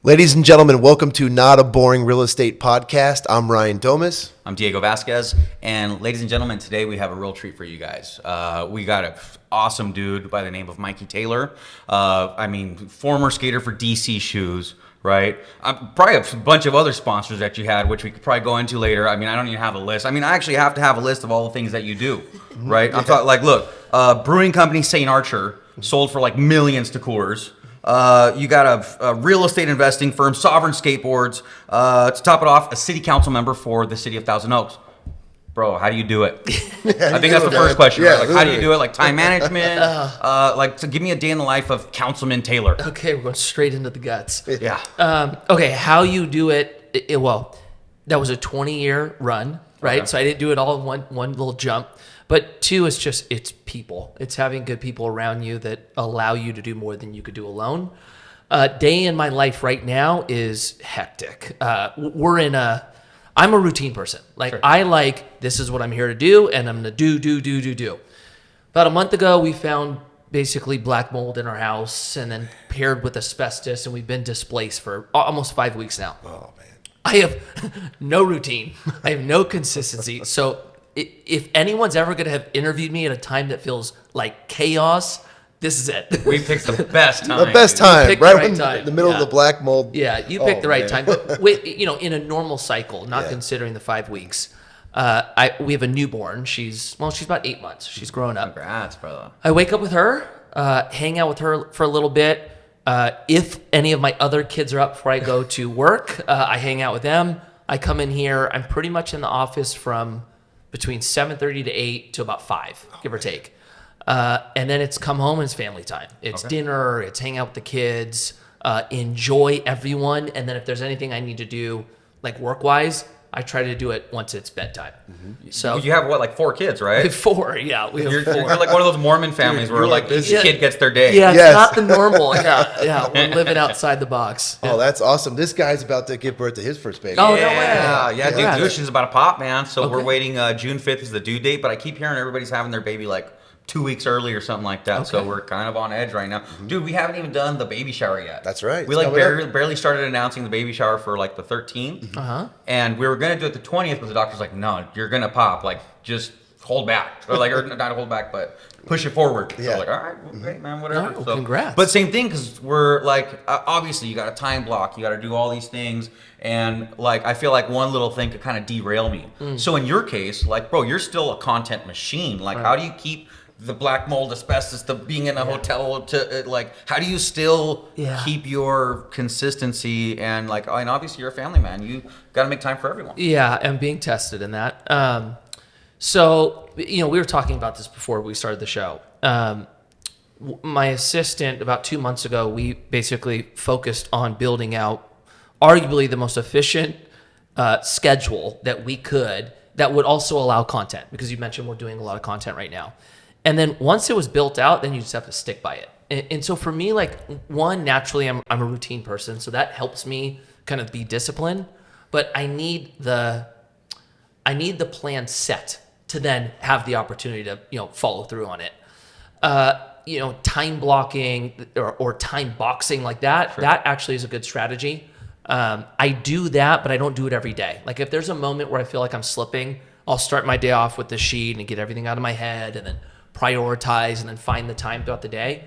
Ladies and gentlemen, welcome to Not a Boring Real Estate Podcast. I'm Ryan Domis. I'm Diego Vazquez, and ladies and gentlemen, today we have a real treat for you guys. We got an awesome dude by the name of Mikey Taylor. Former skater for DC Shoes, right? Probably a bunch of other sponsors that you had, which we could probably go into later. I don't even have a list. I actually have to have a list of all the things that you do, right? I'm talking brewing company Saint Archer sold for like millions to Coors. You got a real estate investing firm, Sovereign Skateboards. To top it off, a city council member for the city of Thousand Oaks. Bro, how do you do it? I think that's the first question. Yeah, right? Like, how do you do it? Like time management? So give me a day in the life of Councilman Taylor. Okay, we're going straight into the guts. Yeah. Okay, how you do it? Well, that was a 20-year run, right? Okay. So I didn't do it all in one little jump. But two, it's people. It's having good people around you that allow you to do more than you could do alone. Day in my life right now is hectic. I'm a routine person. Sure. This is what I'm here to do, and I'm going to do. About a month ago, we found basically black mold in our house, and then paired with asbestos, and we've been displaced for almost 5 weeks now. Oh, man. I have no routine. I have no consistency. So if anyone's ever going to have interviewed me at a time that feels like chaos, this is it. We picked the best time. The best time, right when time. in the middle of the black mold. Yeah, you picked the right time. But in a normal cycle, not considering the 5 weeks, we have a newborn. She's about 8 months. She's grown up. Congrats, brother. I wake up with her, hang out with her for a little bit. If any of my other kids are up before I go to work, I hang out with them. I come in here. I'm pretty much in the office from between 7:30 to 8 to about 5, give or take. And then it's come home and it's family time. It's dinner, it's hang out with the kids, enjoy everyone. And then if there's anything I need to do, like work-wise, I try to do it once it's bedtime. Mm-hmm. So you have what, like 4 kids, right? We have 4, yeah. We have you're 4. You're like one of those Mormon families where like each kid gets their day. Yeah, Yes. it's not the normal. Yeah, we're living outside the box. Oh, that's awesome. This guy's about to give birth to his first baby. Oh, Yeah, no way. dude, Dushin's about to pop, man. So Okay. we're waiting. June 5th is the due date, but I keep hearing everybody's having their baby like 2 weeks early or something like that. So Okay. we're kind of on edge right now. Dude, we haven't even done the baby shower yet. That's right. We It's like coming barely started announcing the baby shower for like the 13th. And we were going to do it the 20th, but the doctor's like, no, you're going to pop. Like, just hold back. Or not hold back, but push it forward. So Yeah. we're like, all right, well, great, man, whatever. No, So, congrats. But same thing, because we're like, obviously you got a time block, you got to do all these things, and like I feel like one little thing could kind of derail me. So in your case, like, bro, you're still a content machine. Like, how do you keep the black mold, asbestos, the being in a hotel, to like, how do you still keep your consistency and obviously you're a family man, you got to make time for everyone. Yeah, I'm being tested in that. So, we were talking about this before we started the show. My assistant, about 2 months ago, we basically focused on building out arguably the most efficient schedule that we could that would also allow content, because you mentioned we're doing a lot of content right now. And then once it was built out, then you just have to stick by it. And so for me, naturally, I'm a routine person, so that helps me kind of be disciplined. But I need the plan set to then have the opportunity to follow through on it. Time blocking or time boxing like that, that actually is a good strategy. I do that, but I don't do it every day. Like if there's a moment where I feel like I'm slipping, I'll start my day off with the sheet and get everything out of my head and then prioritize and then find the time throughout the day.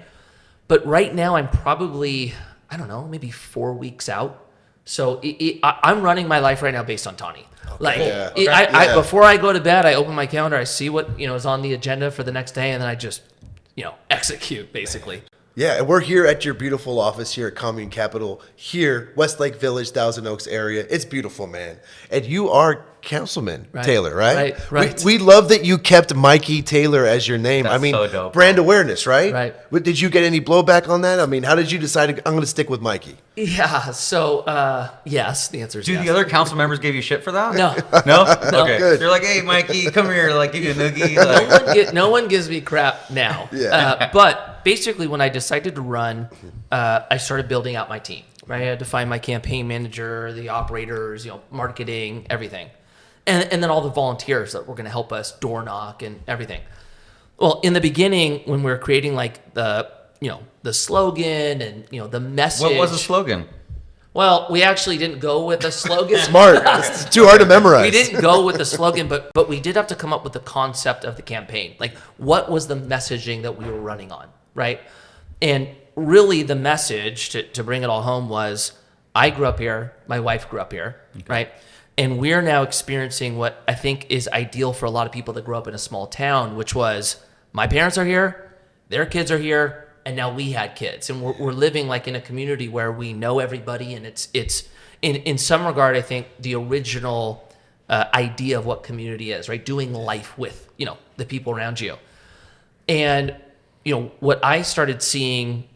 But right now I'm probably, I don't know, maybe 4 weeks out. So I'm running my life right now based on Tawny. Before I go to bed, I open my calendar, I see what is on the agenda for the next day, and then I just execute basically. Yeah, and we're here at your beautiful office here at Commune Capital, here, Westlake Village, Thousand Oaks area. It's beautiful, man. And you are Councilman Taylor, right? Right. We love that you kept Mikey Taylor as your name. That's so dope. Brand awareness, right? Right. Did you get any blowback on that? How did you decide I'm going to stick with Mikey? Yeah, so yes, the answer is Dude, yes. the other council members gave you shit for that? No. No? No. Okay. Good. They're like, hey, Mikey, come here, like, give you a noogie. No one gives me crap now. Yeah. But basically, when I decided to run, I started building out my team. Right? I had to find my campaign manager, the operators, marketing, everything, and then all the volunteers that were going to help us door knock and everything. Well, in the beginning, when we were creating the slogan and the message. What was the slogan? Well, we actually didn't go with a slogan. Smart. It's too hard to memorize. We didn't go with the slogan, but we did have to come up with the concept of the campaign. Like, what was the messaging that we were running on, right? And really the message, to bring it all home, was I grew up here, my wife grew up here, right? And we're now experiencing what I think is ideal for a lot of people that grew up in a small town, which was my parents are here, their kids are here, and now we had kids. And we're living like in a community where we know everybody, and it's in some regard, I think, the original idea of what community is, right? Doing life with, the people around you. And, what I started seeing,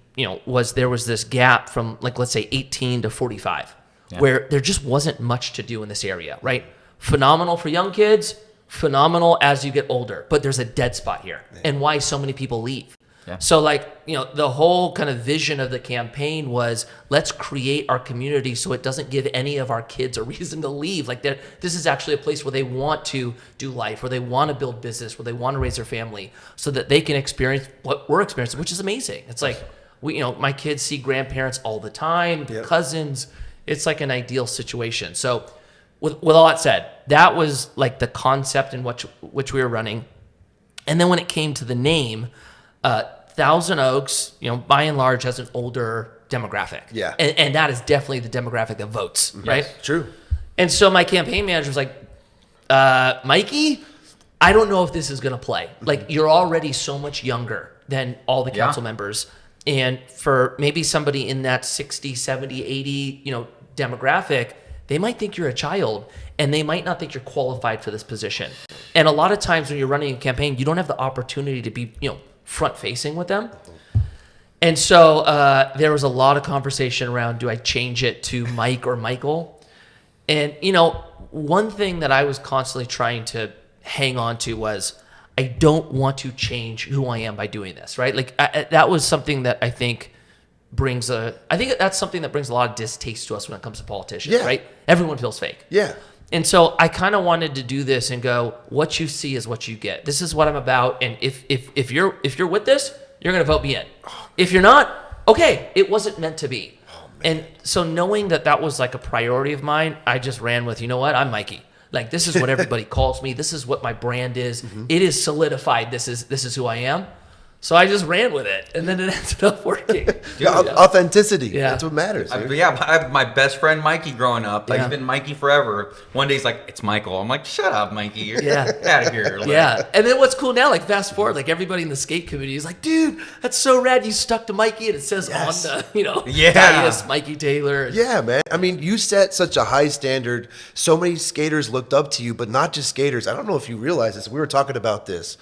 was there was this gap from, like, let's say 18 to 45, where there just wasn't much to do in this area, right? Phenomenal for young kids, phenomenal as you get older, but there's a dead spot here. And why so many people leave. Yeah. So the whole kind of vision of the campaign was, let's create our community so it doesn't give any of our kids a reason to leave. Like, this is actually a place where they want to do life, where they want to build business, where they want to raise their family, so that they can experience what we're experiencing, which is amazing. It's like, my kids see grandparents all the time, cousins. It's like an ideal situation. So with all that said, that was like the concept in which we were running. And then when it came to the name, Thousand Oaks, by and large, has an older demographic. Yeah. And that is definitely the demographic that votes, right? True. And so my campaign manager was like, Mikey, I don't know if this is going to play. Like, you're already so much younger than all the council members. And for maybe somebody in that 60, 70, 80, demographic, they might think you're a child, and they might not think you're qualified for this position. And a lot of times when you're running a campaign, you don't have the opportunity to be, front facing with them. And so there was a lot of conversation around, do I change it to Mike or Michael? And, one thing that I was constantly trying to hang on to was, I don't want to change who I am by doing this, right? Like, that was something that I think that's something that brings a lot of distaste to us when it comes to politicians, right? Everyone feels fake. Yeah. And so I kind of wanted to do this and go, what you see is what you get. This is what I'm about. And if you're with this, you're going to vote me in. If you're not, okay, it wasn't meant to be. And so knowing that was like a priority of mine, I just ran with, you know what, I'm Mikey. Like, this is what everybody calls me. This is what my brand is. It is solidified. This is who I am. So I just ran with it, and then it ended up working. Authenticity. Yeah. That's what matters. I have my best friend Mikey growing up. Like, he's been Mikey forever. One day he's like, it's Michael. I'm like, shut up, Mikey. You're get out of here. Like, and then what's cool now, like, fast forward, like, everybody in the skate community is like, dude, that's so rad. You stuck to Mikey, and it says on the, Thaddeus, Mikey Taylor. Yeah, man. I mean, you set such a high standard. So many skaters looked up to you, but not just skaters. I don't know if you realize this. We were talking about this.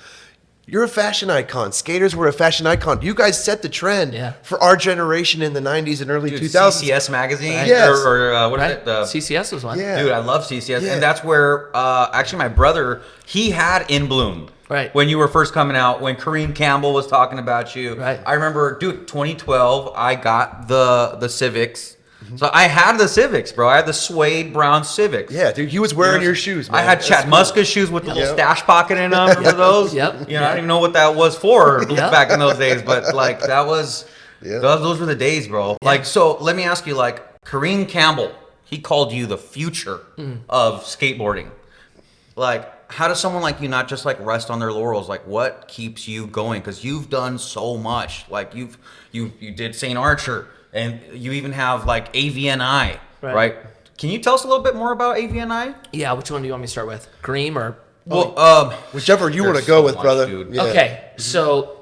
You're a fashion icon. Skaters were a fashion icon. You guys set the trend for our generation in the 90s and early 2000s. CCS magazine? Right. Yes. Or what is it? CCS was one. Yeah. Dude, I love CCS. Yeah. And that's where, actually, my brother, he had In Bloom. Right. When you were first coming out, when Kareem Campbell was talking about you. Right. I remember, dude, 2012, I got the Civics. So I had the Civics, bro. I had the suede brown Civics. Yeah, dude, he was wearing your shoes, man. I had Chad Muska's shoes with the little stash pocket in them. Remember those? Yep. I don't even know what that was for back in those days, but like that was, those were the days, bro. Yeah. Like, so let me ask you, like, Kareem Campbell, he called you the future of skateboarding. Like, how does someone like you not just like rest on their laurels? Like, what keeps you going? Because you've done so much. Like, you did Saint Archer. And you even have like AVNI, right? Can you tell us a little bit more about AVNI? Yeah, which one do you want me to start with? Kareem or? Well, whichever you want to go with, brother. Yeah. Okay, so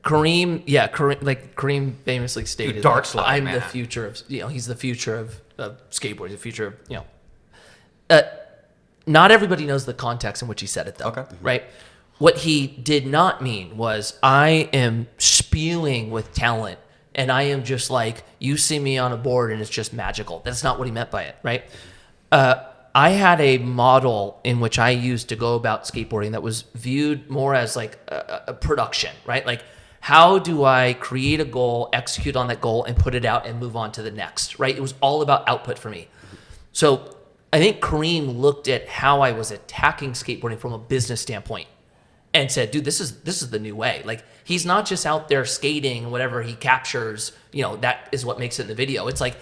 Kareem, Kareem famously stated, Dark Slide, I'm the future of, he's the future of skateboarding, the future of, not everybody knows the context in which he said it, though, right? What he did not mean was, I am spewing with talent, and I am just like, you see me on a board and it's just magical. That's not what he meant by it, right? I had a model in which I used to go about skateboarding that was viewed more as like a production, right? Like, how do I create a goal, execute on that goal, and put it out and move on to the next, right? It was all about output for me. So I think Kareem looked at how I was attacking skateboarding from a business standpoint and said, dude, this is the new way. Like, he's not just out there skating, whatever he captures, that is what makes it in the video. It's like,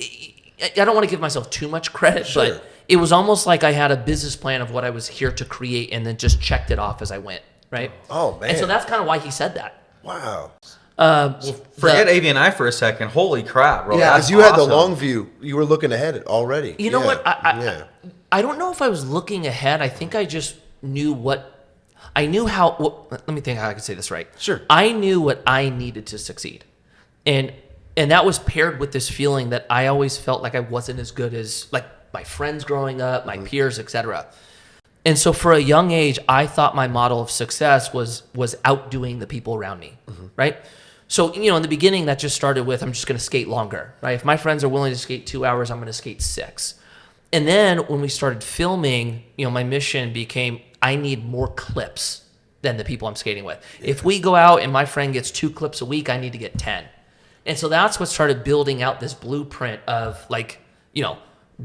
I don't want to give myself too much credit, Sure. but it was almost like I had a business plan of what I was here to create and then just checked it off as I went, right? Oh, man. And so that's kind of why he said that. Wow. Forget AVNI for a second. Holy crap, bro. Yeah, That's because you had the awesome. long view. You were looking ahead already. You know Yeah, what? yeah. I don't know if I was looking ahead. I think I just knew let me think how I can say this right. Sure. I knew what I needed to succeed. And that was paired with this feeling that I always felt like I wasn't as good as like my friends growing up, my peers, etc. And so for a young age, I thought my model of success was outdoing the people around me, right? So, in the beginning, that just started with, I'm just going to skate longer, right? If my friends are willing to skate 2 hours, I'm going to skate 6. And then when we started filming, my mission became, I need more clips than the people I'm skating with. Yeah. If we go out and my friend gets 2 clips a week, I need to get 10. And so that's what started building out this blueprint of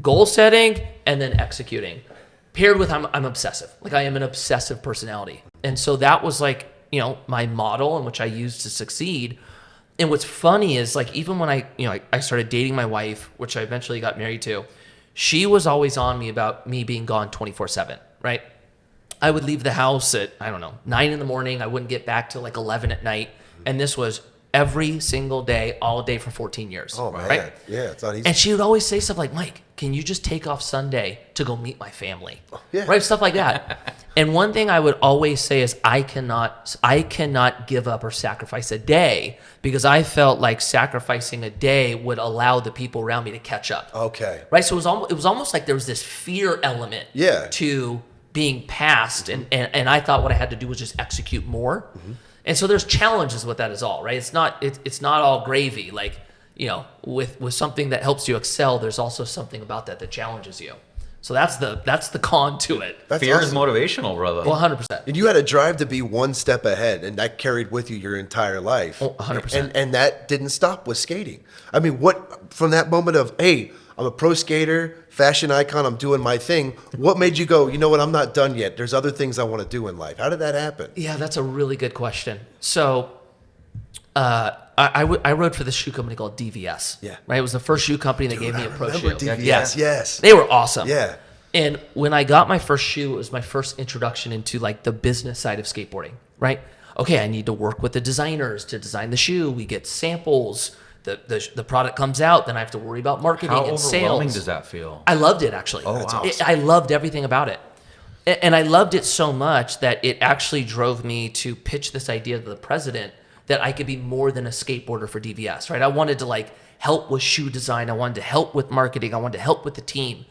goal setting and then executing. Paired with I'm obsessive. Like I am an obsessive personality. And so that was my model in which I used to succeed. And what's funny is even when I started dating my wife, which I eventually got married to, she was always on me about me being gone 24/7, right? I would leave the house at, 9 in the morning. I wouldn't get back till 11 at night. And this was every single day, all day for 14 years. Oh, man. Right? Yeah, it's not easy. And she would always say stuff like, Mike, can you just take off Sunday to go meet my family? Yeah. Right? Stuff like that. And one thing I would always say is I cannot give up or sacrifice a day because I felt like sacrificing a day would allow the people around me to catch up. Okay. Right? So it was almost like there was this fear element to being passed. And I thought what I had to do was just execute more. Mm-hmm. And so there's challenges with that as all, right? It's not all gravy. With something that helps you excel, there's also something about that challenges you. So that's the con to it. That's Fear awesome. is motivational, brother. Well, 100%. And you had a drive to be one step ahead, and that carried with you your entire life. 100%. And that didn't stop with skating. I mean, what from that moment of, hey, I'm a pro skater, fashion icon, I'm doing my thing. What made you go, you know what, I'm not done yet. There's other things I want to do in life. How did that happen? Yeah, that's a really good question. So I rode for this shoe company called DVS. Yeah. Right? It was the first shoe company that gave me a pro shoe. DVS, yes. They were awesome. Yeah. And when I got my first shoe, it was my first introduction into the business side of skateboarding, right? Okay, I need to work with the designers to design the shoe. We get samples. The product comes out, then I have to worry about marketing and sales. How overwhelming does that feel? I loved it, actually. Oh, wow. I loved everything about it. And I loved it so much that it actually drove me to pitch this idea to the president that I could be more than a skateboarder for DVS, right? I wanted to help with shoe design. I wanted to help with marketing. I wanted to help with the team.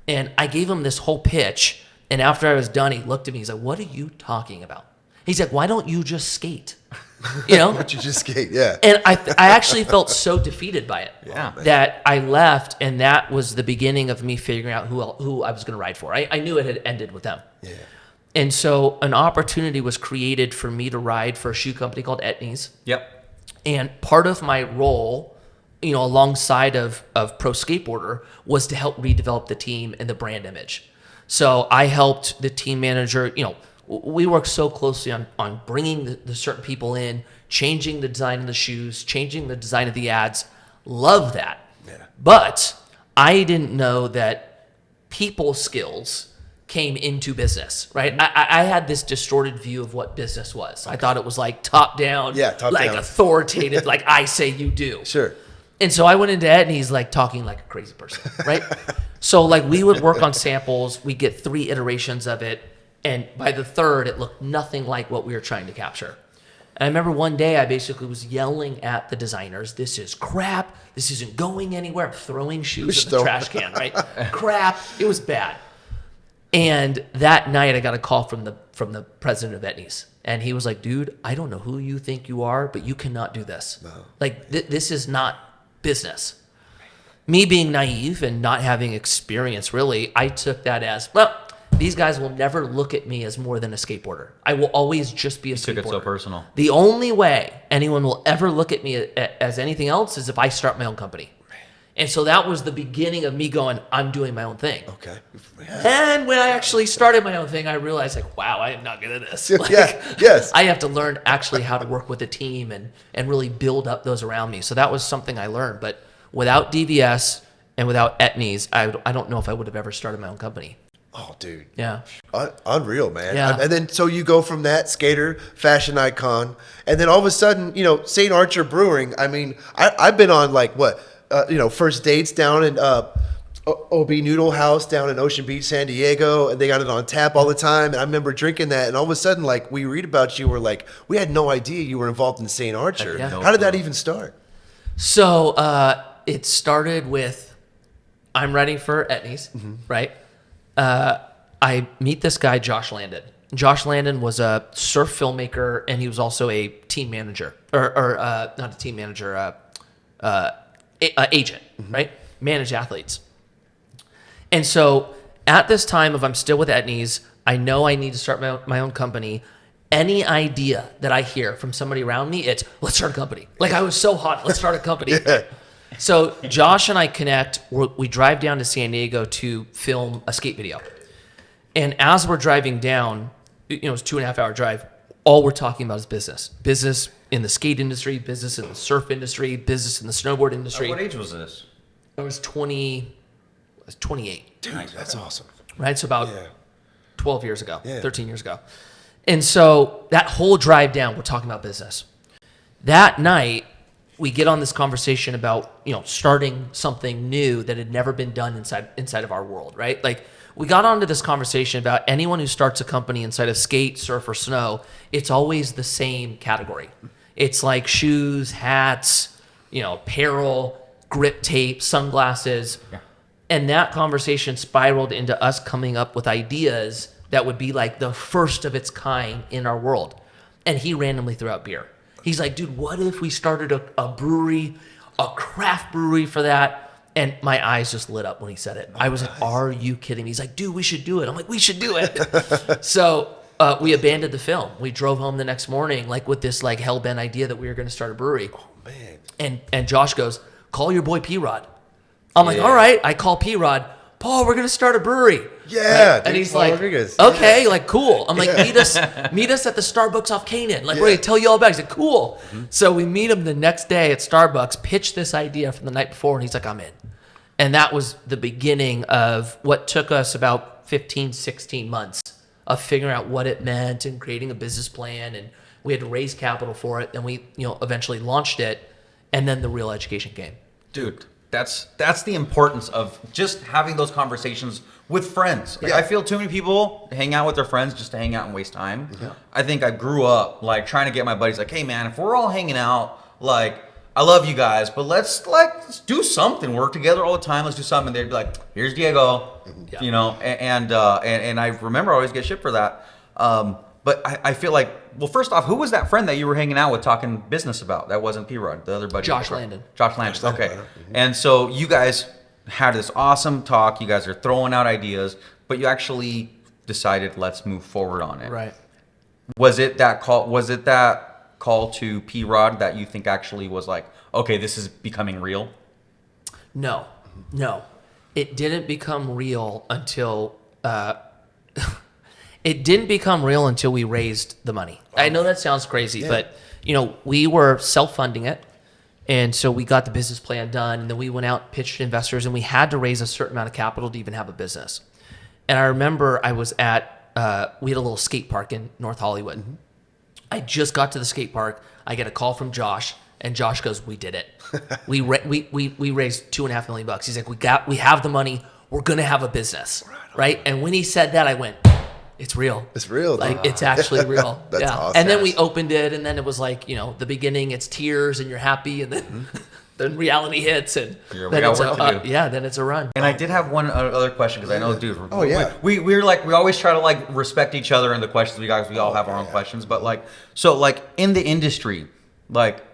And I gave him this whole pitch. And after I was done, he looked at me. He's like, what are you talking about? He's like, why don't you just skate? Why don't you just skate? Yeah. And I actually felt so defeated by it Yeah. that I left. And that was the beginning of me figuring out who I was going to ride for. I knew it had ended with them. Yeah. And so an opportunity was created for me to ride for a shoe company called AVNI. Yep. And part of my role, alongside of pro skateboarder, was to help redevelop the team and the brand image. So I helped the team manager, we worked so closely on bringing the certain people in, changing the design of the shoes, changing the design of the ads. Love that. Yeah. But I didn't know that people skills came into business, right? I had this distorted view of what business was. I thought it was top down, top down. authoritative, like I say you do. Sure. And so I went into Ed and he's talking like a crazy person, right? So we would work on samples, we get 3 iterations of it, and by the 3rd, it looked nothing like what we were trying to capture. And I remember one day I basically was yelling at the designers, this is crap, this isn't going anywhere. I'm throwing shoes in the trash can, right? Crap, it was bad. And that night I got a call from the president of AVNI. And he was like, dude, I don't know who you think you are, but you cannot do this. No. This is not business. Me being naive and not having experience, really, I took that as, well, these guys will never look at me as more than a skateboarder. I will always just be a skateboarder. You took it so personal. The only way anyone will ever look at me as anything else is if I start my own company. And so that was the beginning of me going, I'm doing my own thing. Okay. Yeah. And when I actually started my own thing, I realized wow, I am not good at this. Yes. I have to learn actually how to work with a team and really build up those around me. So that was something I learned. But Without DVS and without AVNI's, I don't know if I would have ever started my own company. Oh, dude. Yeah. Unreal, man. Yeah. And then so you go from that skater, fashion icon, and then all of a sudden, Saint Archer Brewing. I mean, I've been on like first dates down in OB Noodle House down in Ocean Beach, San Diego, and they got it on tap all the time. And I remember drinking that, and all of a sudden, like we read about you, we're like, we had no idea you were involved in Saint Archer. Yeah. How did that even start? So it started with I'm writing for AVNI's, right? I meet this guy, Josh Landon. Josh Landon was a surf filmmaker, and he was also a team manager, or not a team manager, agent, right? Manage athletes. And so at this time of I'm still with AVNI's, I know I need to start my own company. Any idea that I hear from somebody around me, it's let's start a company. Like I was so hot, let's start a company. Yeah. So Josh and I connect. We drive down to San Diego to film a skate video. And as we're driving down, it's a 2.5 hour drive. All we're talking about is business. Business in the skate industry, business in the surf industry, business in the snowboard industry. What age was this? I was 28. Dude, that's awesome. Right? So about Yeah. 12 years ago, Yeah. 13 years ago. And so that whole drive down, we're talking about business. That night, we get on this conversation about, starting something new that had never been done inside of our world, right? Like we got onto this conversation about anyone who starts a company inside of skate, surf, or snow, it's always the same category. It's like shoes, hats, apparel, grip tape, sunglasses. Yeah. And that conversation spiraled into us coming up with ideas that would be like the first of its kind in our world. And he randomly threw out beer. He's like, dude, what if we started a brewery, a craft brewery for that? And my eyes just lit up when he said it. I was like, are you kidding me? He's like, dude, we should do it. I'm like, we should do it. So we abandoned the film. We drove home the next morning like with this like hell-bent idea that we were going to start a brewery. Oh, man. And Josh goes, call your boy P-Rod. I'm like, all right. I call P-Rod. Paul, we're going to start a brewery. Yeah. Like, and he's Paul like, Rodriguez. okay, like, cool. I'm like, meet us at the Starbucks off Canaan. Like, we're going to tell you all about it. He's like, cool. So we meet him the next day at Starbucks, pitch this idea from the night before, and he's like, I'm in. And that was the beginning of what took us about 15, 16 months of figuring out what it meant and creating a business plan. And we had to raise capital for it. And we, eventually launched it. And then the real education came. Dude, that's the importance of just having those conversations with friends. Like, I feel too many people hang out with their friends just to hang out and waste time. Yeah. I think I grew up like trying to get my buddies like, hey man, if we're all hanging out, like I love you guys, but let's do something. Work together all the time. Let's do something. They'd be like, here's Diego, and I remember I always get shit for that. But I feel like, well, first off, who was that friend that you were hanging out with talking business about? That wasn't P-Rod, the other buddy. Josh Landon. Josh Landon. Okay. And so you guys had this awesome talk. You guys are throwing out ideas, but you actually decided let's move forward on it. Right. Was it that call to P-Rod that you think actually was like, okay, this is becoming real? No. It didn't become real until we raised the money. I know that sounds crazy, but we were self-funding it. And so we got the business plan done, and then we went out, pitched to investors, and we had to raise a certain amount of capital to even have a business. And I remember I was at, we had a little skate park in North Hollywood. Mm-hmm. I just got to the skate park. I get a call from Josh, and Josh goes, "We did it. we raised $2.5 million." He's like, "We have the money. We're gonna have a business, right?" And when he said that, I went, "It's real. It's real. Like it's actually real." That's awesome. And then we opened it, and then it was like the beginning. It's tears, and you're happy, and then then reality hits, and then then it's a run. And I did have one other question because I know, dude. Oh yeah. We always try to like respect each other in the questions we all have our own questions, but like in the industry, like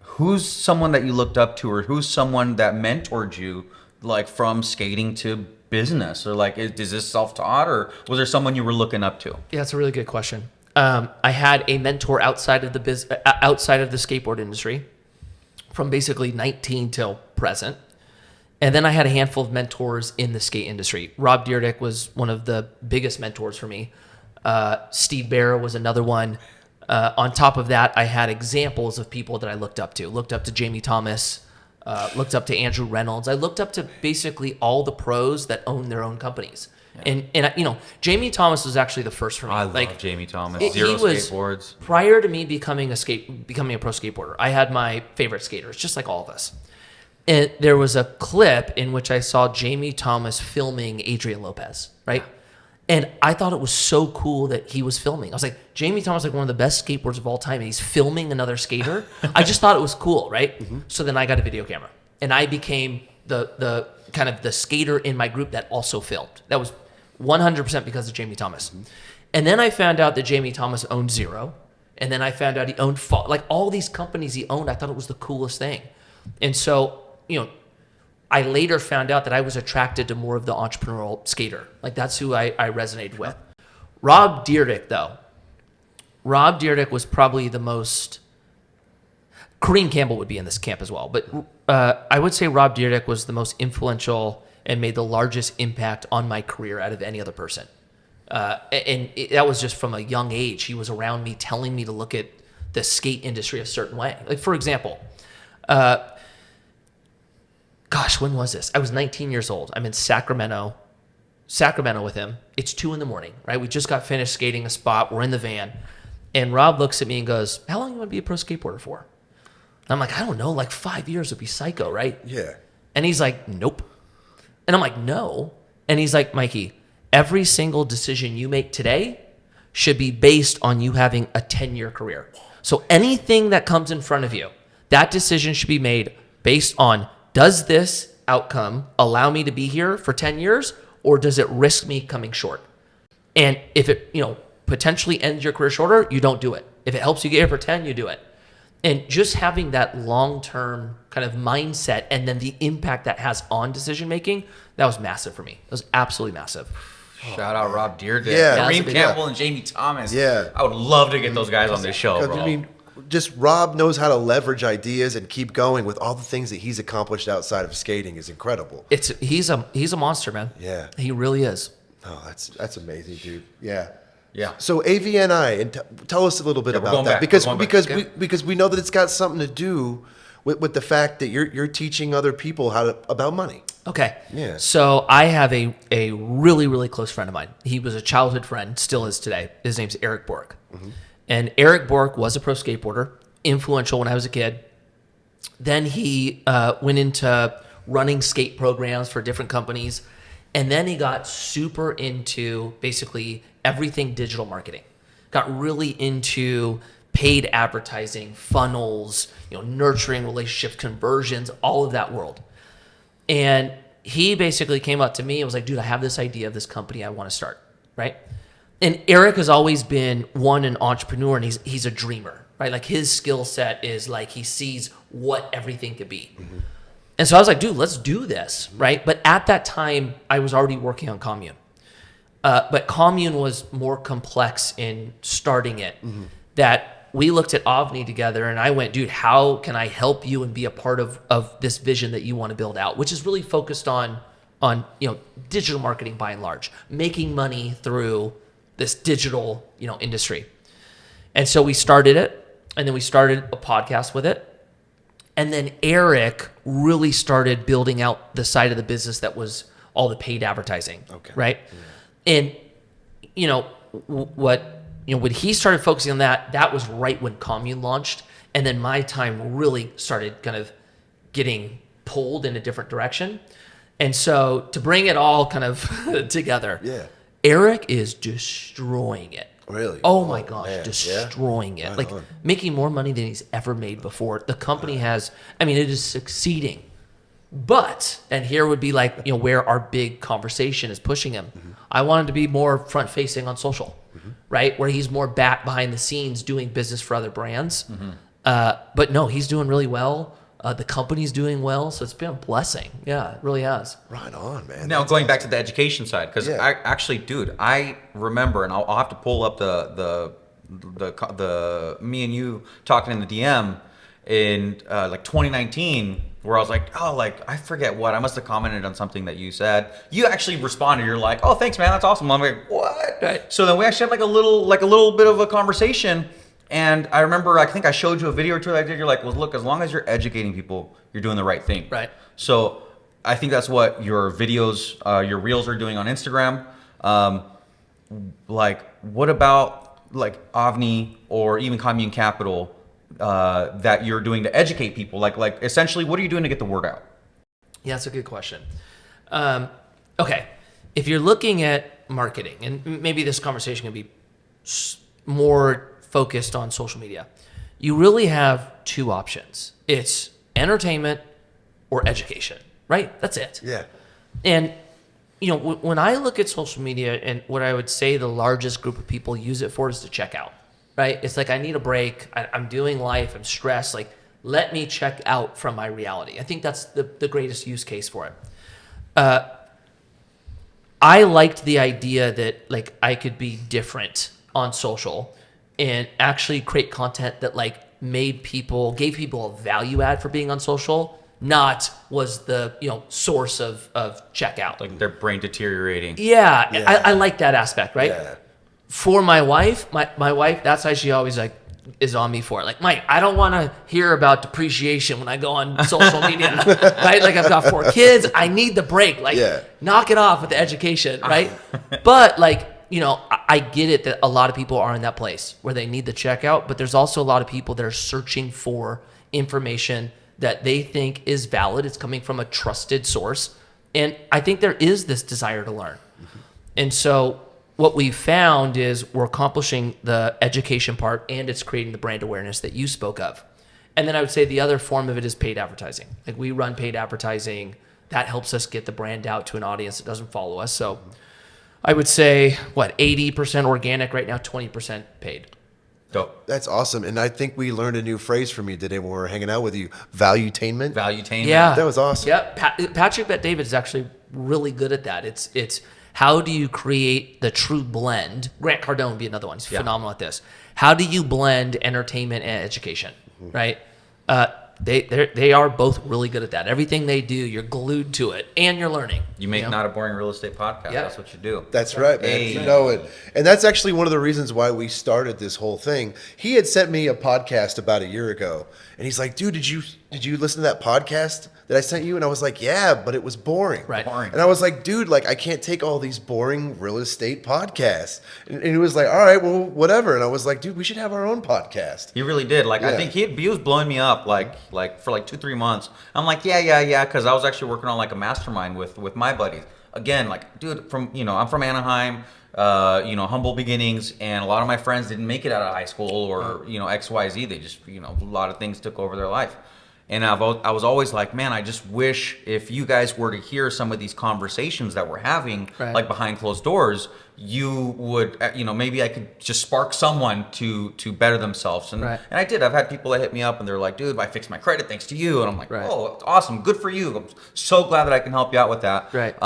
who's someone that you looked up to, or who's someone that mentored you, like from skating to business, or like is this self-taught, or was there someone you were looking up to? Yeah, that's a really good question. I had a mentor outside of the skateboard industry, from basically 19 till present. And then I had a handful of mentors in the skate industry. Rob Dyrdek was one of the biggest mentors for me. Steve Barra was another one. On top of that, I had examples of people that I looked up to. Looked up to Jamie Thomas, looked up to Andrew Reynolds. I looked up to basically all the pros that own their own companies. Yeah. And you know, Jamie Thomas was actually the first for me. I love Jamie Thomas. He Zero was, skateboards. Prior to me becoming a pro skateboarder, I had my favorite skaters, just like all of us. And there was a clip in which I saw Jamie Thomas filming Adrian Lopez, right? And I thought it was so cool that he was filming. I was like, Jamie Thomas is like one of the best skateboarders of all time, and he's filming another skater. I just thought it was cool, right? Mm-hmm. So then I got a video camera, and I became the kind of the skater in my group that also filmed. That was 100% because of Jamie Thomas. Mm-hmm. And then I found out that Jamie Thomas owned Zero, and then I found out he owned like all these companies he owned. I thought it was the coolest thing, and so you know. I later found out that I was attracted to more of the entrepreneurial skater. Like that's who I resonated with. Rob Dyrdek, though. Rob Dyrdek was probably the most. Kareem Campbell would be in this camp as well, but I would say Rob Dyrdek was the most influential and made the largest impact on my career out of any other person. That was just from a young age. He was around me, telling me to look at the skate industry a certain way. Like for example. Gosh, when was this? I was 19 years old. I'm in Sacramento with him. It's 2 a.m, right? We just got finished skating a spot. We're in the van. And Rob looks at me and goes, how long do you want to be a pro skateboarder for? And I'm like, I don't know, like 5 years would be psycho, right? Yeah. And he's like, nope. And I'm like, no. And he's like, Mikey, every single decision you make today should be based on you having a 10-year career. So anything that comes in front of you, that decision should be made based on, does this outcome allow me to be here for 10 years, or does it risk me coming short? And if it, potentially ends your career shorter, you don't do it. If it helps you get here for 10, you do it. And just having that long-term kind of mindset and then the impact that has on decision-making, that was massive for me. It was absolutely massive. Shout out Rob Dyrdek, Yeah. Kareem Campbell, and Jamie Thomas. Yeah. I would love to get those guys on this show, bro. I mean, just Rob knows how to leverage ideas and keep going with all the things that he's accomplished outside of skating is incredible. He's a monster, man. Yeah. He really is. Oh, that's amazing, dude. Yeah. Yeah. So AVNI, and tell us a little bit about that, because we know that it's got something to do with the fact that you're teaching other people about money. Okay. Yeah. So I have a really, really close friend of mine. He was a childhood friend, still is today. His name's Eric Bork. Mm-hmm. And Eric Bork was a pro skateboarder, influential when I was a kid. Then he went into running skate programs for different companies. And then he got super into basically everything digital marketing. Got really into paid advertising, funnels, nurturing relationships, conversions, all of that world. And he basically came up to me and was like, dude, I have this idea of this company I want to start, right? And Eric has always been an entrepreneur, and he's a dreamer, right? Like his skill set is like he sees what everything could be. Mm-hmm. And so I was like, dude, let's do this, right? But at that time, I was already working on Commune. But Commune was more complex in starting it, mm-hmm. that we looked at AVNI together, and I went, dude, how can I help you and be a part of this vision that you want to build out, which is really focused on digital marketing by and large, making money through this digital, industry. And so we started it, and then we started a podcast with it. And then Eric really started building out the side of the business that was all the paid advertising. Okay. Right. Yeah. And, when he started focusing on that was right when Commune launched. And then my time really started kind of getting pulled in a different direction. And so to bring it all kind of together, yeah. Eric is destroying it. Really? Oh my gosh, man. destroying it. Right like on. Making more money than he's ever made before. The company it is succeeding. But, and here would be like, where our big conversation is pushing him. Mm-hmm. I want him to be more front facing on social, mm-hmm. right? Where he's more back behind the scenes doing business for other brands. Mm-hmm. But no, he's doing really well. The company's doing well, so it's been a blessing. Yeah, it really has. Right on, man. Now, going back to the education side, because I remember, and I'll have to pull up the me and you talking in the DM in like 2019, where I was like, I forget what, I must have commented on something that you said. You actually responded. You're like, oh, thanks, man, that's awesome. I'm like, what? Right. So then we actually had like a little bit of a conversation. And I remember, I think I showed you a video or two that I did. You're like, well, look, as long as you're educating people, you're doing the right thing. Right. So I think that's what your videos, your reels are doing on Instagram. Like, what about like AVNI or even Commune Capital that you're doing to educate people? Like essentially, what are you doing to get the word out? Yeah, that's a good question. Okay, if you're looking at marketing, and maybe this conversation can be more focused on social media, you really have two options. It's entertainment or education, right? That's it. Yeah. And you know, when I look at social media, and what I would say the largest group of people use it for is to check out, right? It's like, I need a break. I'm doing life. I'm stressed. Like, let me check out from my reality. I think that's the greatest use case for it. I liked the idea that like I could be different on social and actually create content that like gave people a value add for being on social, not was the source of checkout. Like their brain deteriorating. Yeah. I like that aspect, right? Yeah. For my wife, my wife, that's why she always like is on me for it. Like, Mike, I don't want to hear about depreciation when I go on social media, right? Like, I've got 4 kids. I need the break. Like, knock it off with the education, right? But like, I get it that a lot of people are in that place where they need the checkout, but there's also a lot of people that are searching for information that they think is valid. It's coming from a trusted source. And I think there is this desire to learn. And so what we found is we're accomplishing the education part, and it's creating the brand awareness that you spoke of. And then I would say the other form of it is paid advertising. Like, we run paid advertising that helps us get the brand out to an audience that doesn't follow us. So I would say 80% organic right now, 20% paid. Dope. That's awesome. And I think we learned a new phrase from you today when we were hanging out with you. Valuetainment. Valuetainment. Yeah. That was awesome. Yeah. Patrick Bet-David is actually really good at that. It's how do you create the true blend? Grant Cardone would be another one. He's phenomenal at this. How do you blend entertainment and education, right? They are both really good at that. Everything they do, you're glued to it, and you're learning. You make Not a Boring Real Estate podcast. Yeah. That's what you do. That's right, man. Hey. You know it. And that's actually one of the reasons why we started this whole thing. He had sent me a podcast about a year ago, and he's like, dude, did you listen to that podcast that I sent you? And I was like, yeah, but it was boring. Right. Boring. And I was like, dude, like, I can't take all these boring real estate podcasts. And he was like, all right, well, whatever. And I was like, dude, we should have our own podcast. He really did. Like, I think he was blowing me up like for like 2-3 months. I'm like, yeah, because I was actually working on like a mastermind with my buddies. Again, like, dude, I'm from Anaheim, humble beginnings, and a lot of my friends didn't make it out of high school or XYZ. They just a lot of things took over their life. And I was always like, man, I just wish if you guys were to hear some of these conversations that we're having, like behind closed doors, you would, maybe I could just spark someone to better themselves. And I did. I've had people that hit me up and they're like, dude, I fixed my credit thanks to you. And I'm like, oh, awesome. Good for you. I'm so glad that I can help you out with that. Right.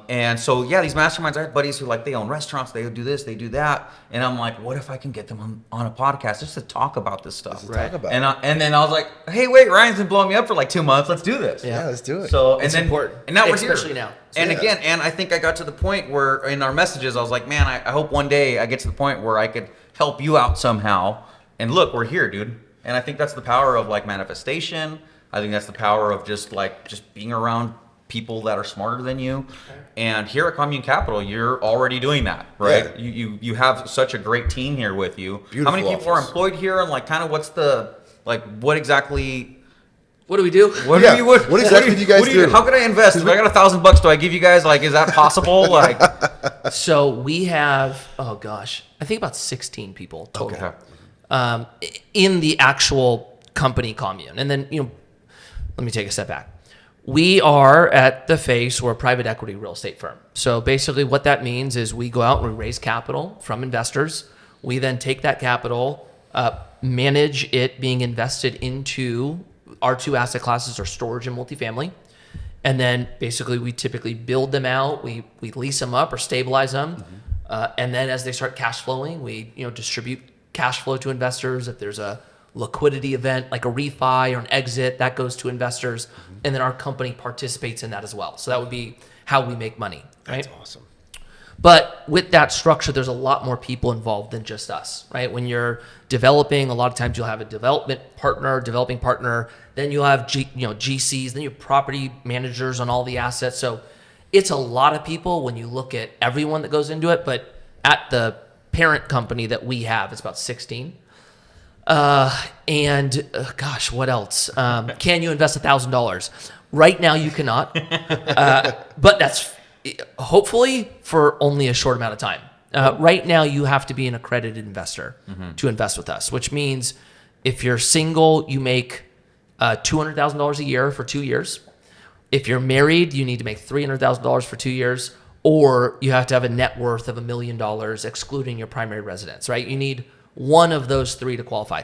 And so, yeah, these masterminds, I have buddies who they own restaurants, they do this, they do that. And I'm like, what if I can get them on a podcast just to talk about this stuff? Talk about And then I was like, hey, wait, Ryan's been blowing me up for like 2 months. Let's do this. Yeah, let's do it. So, It's important. And now we're especially here. now. And again, I think I got to the point where in our messages, I was like, man, I hope one day I get to the point where I could help you out somehow. And look, we're here, dude. And I think that's the power of like manifestation. I think that's the power of just being around people that are smarter than you. And here at Commune Capital, you're already doing that, right? Yeah. You have such a great team here with you. Beautiful How many people are office. employed here? And like kind of what's the, like what exactly... What do we do? What exactly do you guys do? How could I invest? If I got $1,000, do I give you guys is that possible? Like, So we have, I think about 16 people total. In the actual company Commune. And then, let me take a step back. We are at the face, we're a private equity real estate firm. So basically what that means is we go out and we raise capital from investors. We then take that capital, manage it being invested into our 2 asset classes are storage and multifamily. And then basically we typically build them out. We lease them up or stabilize them. And then as they start cash flowing, we distribute cash flow to investors. If there's a liquidity event like a refi or an exit, that goes to investors. And then our company participates in that as well. So that would be how we make money. Right? That's awesome. But with that structure, there's a lot more people involved than just us, right? When you're developing, a lot of times you'll have a developing partner, then you'll have GCs, then you have property managers on all the assets. So it's a lot of people when you look at everyone that goes into it. But at the parent company that we have, it's about 16. Gosh, what else? Can you invest $1,000? Right now you cannot, but that's hopefully for only a short amount of time. Right now you have to be an accredited investor to invest with us, which means if you're single, you make $200,000 a year for 2 years. If you're married, you need to make $300,000 for 2 years, or you have to have a net worth of $1 million, excluding your primary residence, right? You need one of those three to qualify.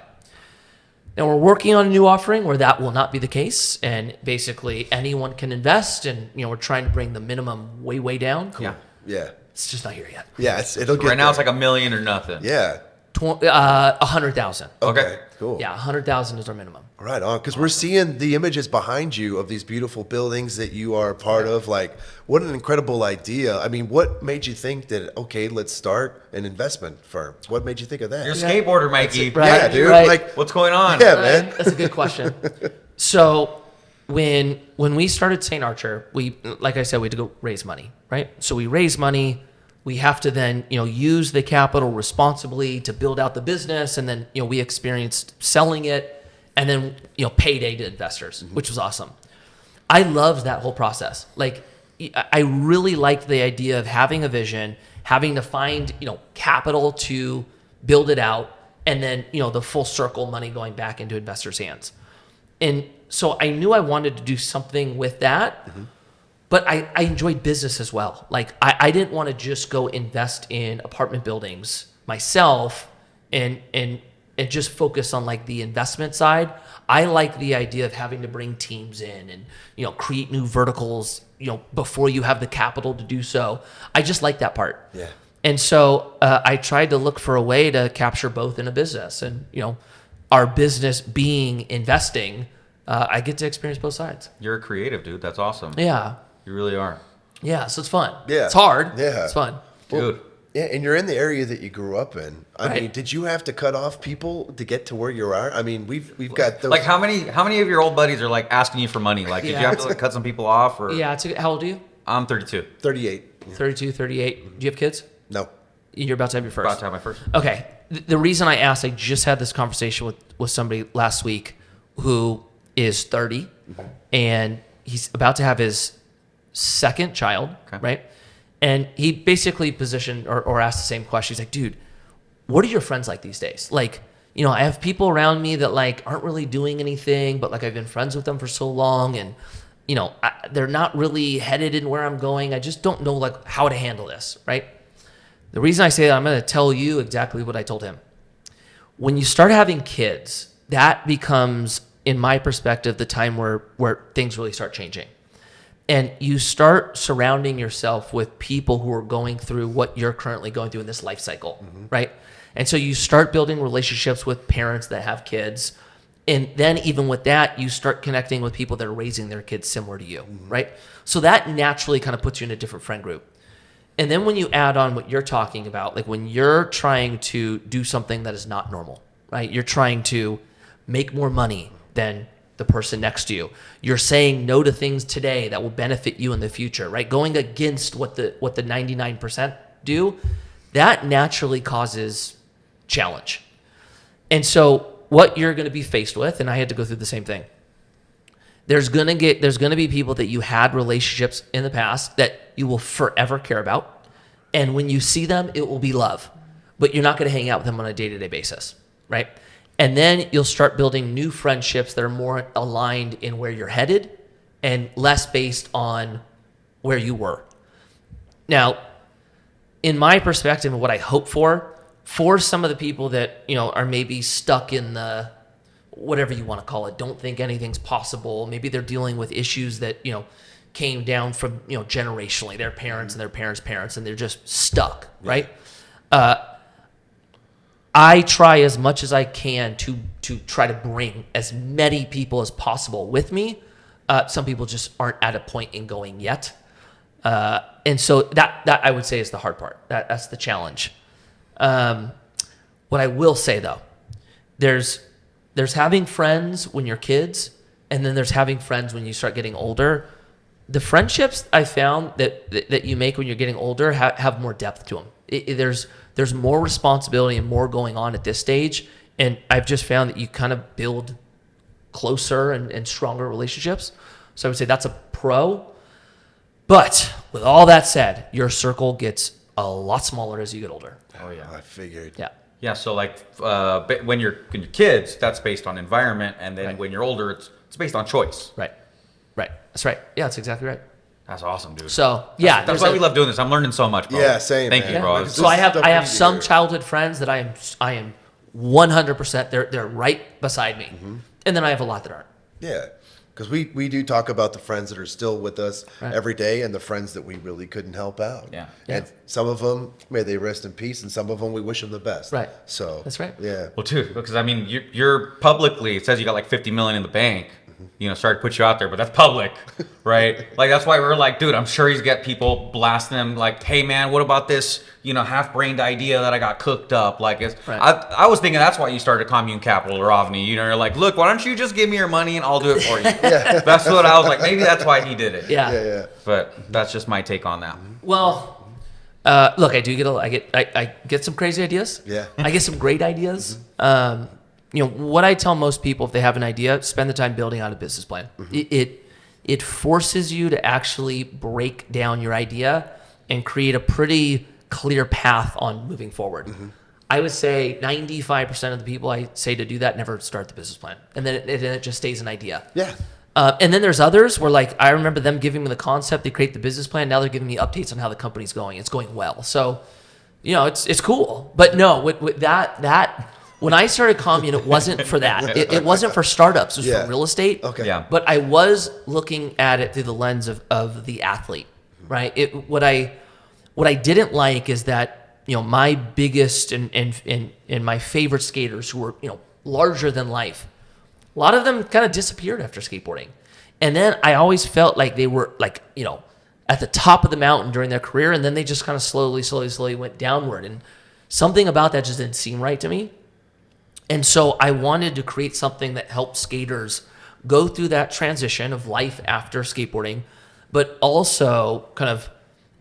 Now we're working on a new offering where that will not be the case, and basically anyone can invest, and we're trying to bring the minimum way down. Cool. Yeah. It's just not here yet. Yeah, it'll get Right now there. it's like $1 million or nothing. Yeah. 100,000. Okay. Cool. Yeah, 100,000 is our minimum. Right on, because we're seeing the images behind you of these beautiful buildings that you are part of. Like, what an incredible idea. I mean, what made you think that, okay, let's start an investment firm? What made you think of that? You're a skateboarder, Mikey. Right. Yeah, dude. Right. Like, What's going on? yeah, man. That's a good question. So when we started Saint Archer, we, like I said, we had to go raise money, right? So we raise money. We have to then, use the capital responsibly to build out the business, and then, we experienced selling it, and then, payday to investors, which was awesome. I loved that whole process. Like, I really liked the idea of having a vision, having to find, capital to build it out, and then, the full circle money going back into investors' hands. And so I knew I wanted to do something with that. But I enjoyed business as well. Like, I didn't want to just go invest in apartment buildings myself and just focus on like the investment side. I like the idea of having to bring teams in and, create new verticals, before you have the capital to do so. I just like that part. Yeah. And so I tried to look for a way to capture both in a business. And, our business being investing, I get to experience both sides. You're a creative, dude. That's awesome. Yeah. You really are. Yeah, so it's fun. Yeah. It's hard. Yeah. It's fun. Dude. Yeah, and you're in the area that you grew up in. I Right. mean, did you have to cut off people to get to where you are? I mean, we've got those. Like how many of your old buddies are like asking you for money? Like, did you Yeah. have to like, cut some people off? Or Yeah, how old are you? I'm 32. 38. 32, 38. Do you have kids? No. You're about to have your first. About to have my first. Okay. The reason I asked, I just had this conversation with somebody last week who is 30, and he's about to have his second child, Okay. right? And he basically positioned or asked the same question. He's like, dude, what are your friends like these days? Like, I have people around me that like aren't really doing anything, but like I've been friends with them for so long, and they're not really headed in where I'm going. I just don't know like how to handle this, right? The reason I say that, I'm going to tell you exactly what I told him. When you start having kids, that becomes, in my perspective, the time where things really start changing. And you start surrounding yourself with people who are going through what you're currently going through in this life cycle, right? And so you start building relationships with parents that have kids. And then even with that, you start connecting with people that are raising their kids similar to you, right? So that naturally kind of puts you in a different friend group. And then when you add on what you're talking about, like when you're trying to do something that is not normal, right? You're trying to make more money than the person next to you. You're saying no to things today that will benefit you in the future, right? Going against what the 99% do, that naturally causes challenge. And so what you're going to be faced with, and I had to go through the same thing. There's going to be people that you had relationships in the past that you will forever care about. And when you see them, it will be love. But you're not going to hang out with them on a day-to-day basis, right? And then you'll start building new friendships that are more aligned in where you're headed and less based on where you were. Now, in my perspective and what I hope for some of the people that, are maybe stuck in the, whatever you want to call it, don't think anything's possible. Maybe they're dealing with issues that, came down from, generationally, their parents and their parents' parents, and they're just stuck, right? I try as much as I can to try to bring as many people as possible with me. Some people just aren't at a point in going yet. And so that I would say is the hard part. That's the challenge. What I will say though, there's having friends when you're kids, and then there's having friends when you start getting older. The friendships I found that you make when you're getting older have more depth to them. There's more responsibility and more going on at this stage, and I've just found that you kind of build closer and stronger relationships. So I would say that's a pro. But with all that said, your circle gets a lot smaller as you get older. Oh yeah. I figured. Yeah. Yeah, so like when you're kids, that's based on environment, and then Right. when you're older, it's based on choice. Right. That's right. Yeah, that's exactly right. That's awesome, dude. So yeah, That's there's why a- we love doing this. I'm learning so much, bro. Yeah, same, Thank man. you, bro. Yeah. It's- So I have Stuff I we have need to some hear. childhood friends that I am 100%. They're right beside me, and then I have a lot that aren't. Yeah, because we do talk about the friends that are still with us Right. every day, and the friends that we really couldn't help out. Yeah. And some of them, may they rest in peace, and some of them we wish them the best. Right. So That's right. Yeah. Well, dude, because I mean, you're publicly. It says you got like 50 million in the bank. You know, sorry to put you out there, but that's public, right? Like that's why we're like, dude, I'm sure he's got people blasting him like, hey man, what about this, half-brained idea that I got cooked up? Like, Right. I was thinking that's why you started Commune Capital or AVNI. You're like, look, why don't you just give me your money and I'll do it for you? That's what I was like. Maybe that's why he did it. Yeah. Yeah. But that's just my take on that. Well, look, I do get I get some crazy ideas. Yeah. I get some great ideas. What I tell most people if they have an idea, spend the time building out a business plan. It forces you to actually break down your idea and create a pretty clear path on moving forward. I would say 95% of the people I say to do that never start the business plan, and then it just stays an idea. Yeah. And then there's others where like I remember them giving me the concept, they create the business plan. Now they're giving me updates on how the company's going. It's going well, so it's cool. But no, with that when I started Commune, it wasn't for that. It wasn't for startups. It was Yeah. for real estate. Okay. Yeah. But I was looking at it through the lens of the athlete, right? What I didn't like is that my biggest and my favorite skaters who were larger than life, a lot of them kind of disappeared after skateboarding, and then I always felt like they were like at the top of the mountain during their career, and then they just kind of slowly went downward, and something about that just didn't seem right to me. And so I wanted to create something that helped skaters go through that transition of life after skateboarding, but also kind of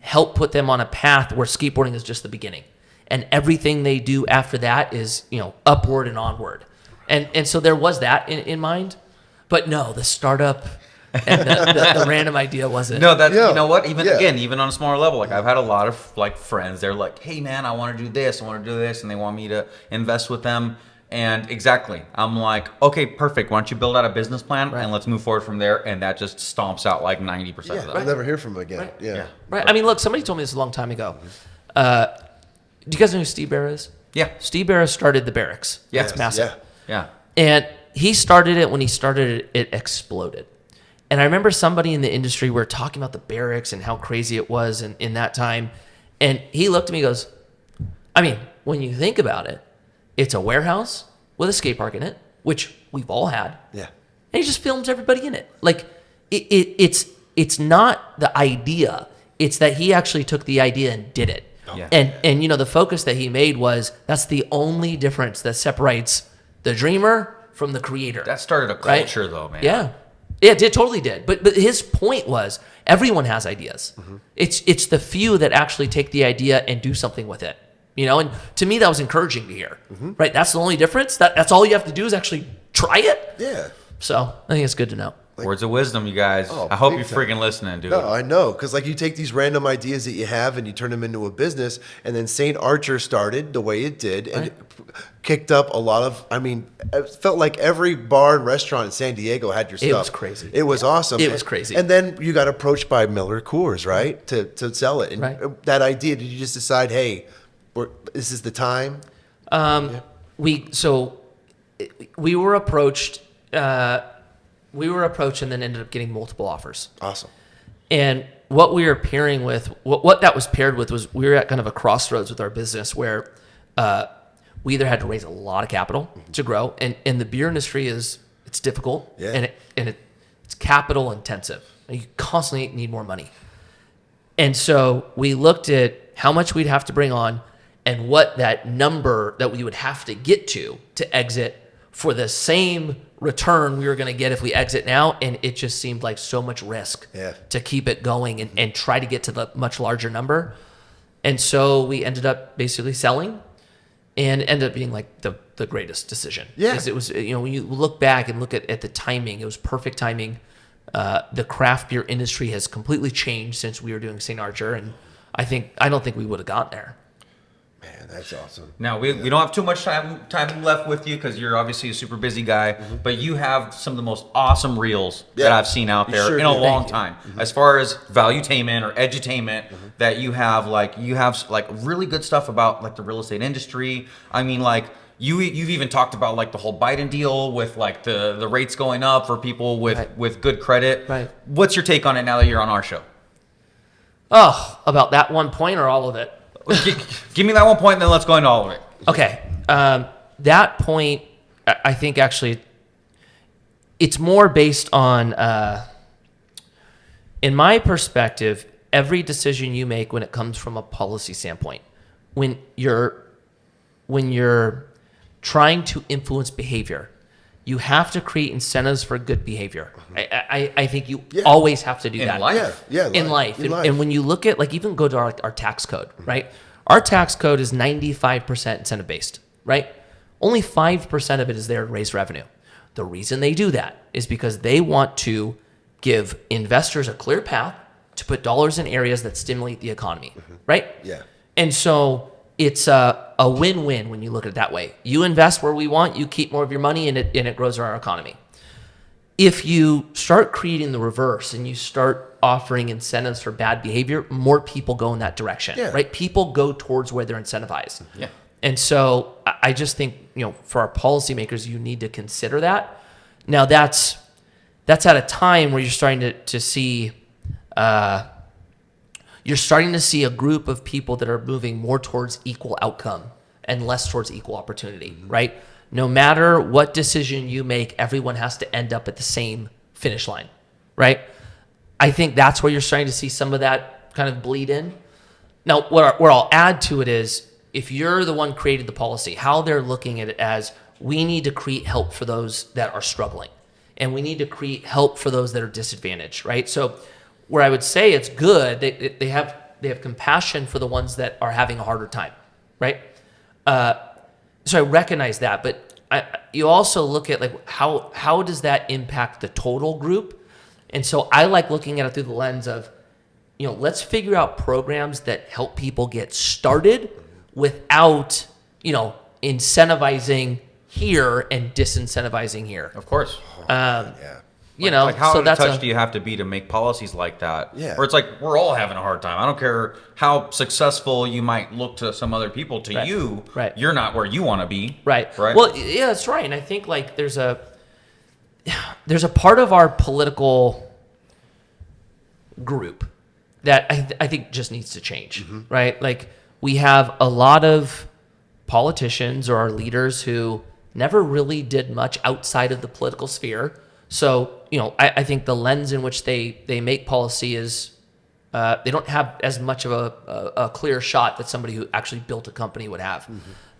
help put them on a path where skateboarding is just the beginning. And everything they do after that is, upward and onward. And so there was that in mind. But no, the startup and the random idea wasn't. No, that's Yeah. you know what? Even Yeah. again, even on a smaller level, like I've had a lot of like friends. They're like, "Hey, man, I want to do this. I want to do this," and they want me to invest with them. And exactly, I'm like, okay, perfect. Why don't you build out a business plan Right. and let's move forward from there? And that just stomps out like 90% Yeah. of I'll them. never hear from him again. Right. Yeah. Right. I mean, look, somebody told me this a long time ago. Do you guys know who Steve Barra is? Yeah, Steve Barra started the Barracks. Yeah. That's massive. Yeah. yeah. And he started it. When he started it, it exploded. And I remember somebody in the industry were talking about the Barracks and how crazy it was in that time. And he looked at me and goes, I mean, when you think about it, it's a warehouse with a skate park in it, which we've all had. Yeah. And he just films everybody in it. Like it's not the idea. It's that he actually took the idea and did it. Yeah. And the focus that he made was that's the only difference that separates the dreamer from the creator. That started a Right? culture, though, man. Yeah. Yeah, it did, totally did. But his point was everyone has ideas. It's the few that actually take the idea and do something with it. And to me that was encouraging to hear. Right? That's the only difference. That's all you have to do is actually try it. Yeah. So I think it's good to know. Words of wisdom, you guys. Oh, I hope big you're time. freaking listening, dude. No, I know, because like you take these random ideas that you have and you turn them into a business, and then Saint Archer started the way it did, and Right. it kicked up a lot of. I mean, it felt like every bar and restaurant in San Diego had your stuff. It was crazy. It was awesome. It was crazy. And then you got approached by Miller Coors, right, to sell it. And Right. that idea, did you just decide, hey, this is the time? We were approached. And then ended up getting multiple offers. Awesome. And what we were pairing with, what that was paired with was we were at kind of a crossroads with our business where we either had to raise a lot of capital to grow, and the beer industry it's difficult, Yeah. and it's capital intensive. You constantly need more money. And so we looked at how much we'd have to bring on and what that number that we would have to get to exit for the same return we were going to get if we exit now. And it just seemed like so much risk to keep it going and try to get to the much larger number. And so we ended up basically selling, and ended up being like the greatest decision. Yeah. Because it was, when you look back and look at the timing, it was perfect timing. The craft beer industry has completely changed since we were doing Saint Archer, and I don't think we would have gotten there. Man, that's awesome. Now, we don't have too much time left with you because you're obviously a super busy guy, but you have some of the most awesome reels that I've seen out there in a long time. As far as valuetainment or edutainment, that you have like really good stuff about like the real estate industry. I mean, like you've even talked about like the whole Biden deal with like the rates going up for people with good credit. Right. What's your take on it now that you're on our show? Oh, about that one point or all of it? Give me that one point, and then let's go into all of it. Okay. That point, I think actually, it's more based on, in my perspective, every decision you make when it comes from a policy standpoint, when you're trying to influence behavior, you have to create incentives for good behavior. I think you always have to do that. Life. In life. And when you look at, like, even go to our tax code, right? Our tax code is 95% incentive based, right? Only 5% of it is there to raise revenue. The reason they do that is because they want to give investors a clear path to put dollars in areas that stimulate the economy, right? Yeah. And so it's a win-win when you look at it that way. You invest where we want, you keep more of your money, and it grows our economy. If you start creating the reverse and you start offering incentives for bad behavior, more people go in that direction, right? People go towards where they're incentivized. Yeah. And so I just think, for our policymakers, you need to consider that. Now that's at a time where you're starting to see, a group of people that are moving more towards equal outcome and less towards equal opportunity, right? No matter what decision you make, everyone has to end up at the same finish line, right? I think that's where you're starting to see some of that kind of bleed in. Now, what I'll add to it is, if you're the one created the policy, how they're looking at it as, we need to create help for those that are struggling, and we need to create help for those that are disadvantaged, right? So where I would say it's good, they have compassion for the ones that are having a harder time, right? So I recognize that, but you also look at, like, how does that impact the total group? And so I like looking at it through the lens of, let's figure out programs that help people get started without, incentivizing here and disincentivizing here. Of course. Like how so in that's touch do you have to be to make policies like that? Yeah. Or it's like we're all having a hard time. I don't care how successful you might look to some other people. To you, you're not where you want to be. Right. Right. Well, yeah, that's right. And I think, like, there's a part of our political group that I think just needs to change. Right. Like, we have a lot of politicians or our leaders who never really did much outside of the political sphere. So, I think the lens in which they make policy is, they don't have as much of a clear shot that somebody who actually built a company would have.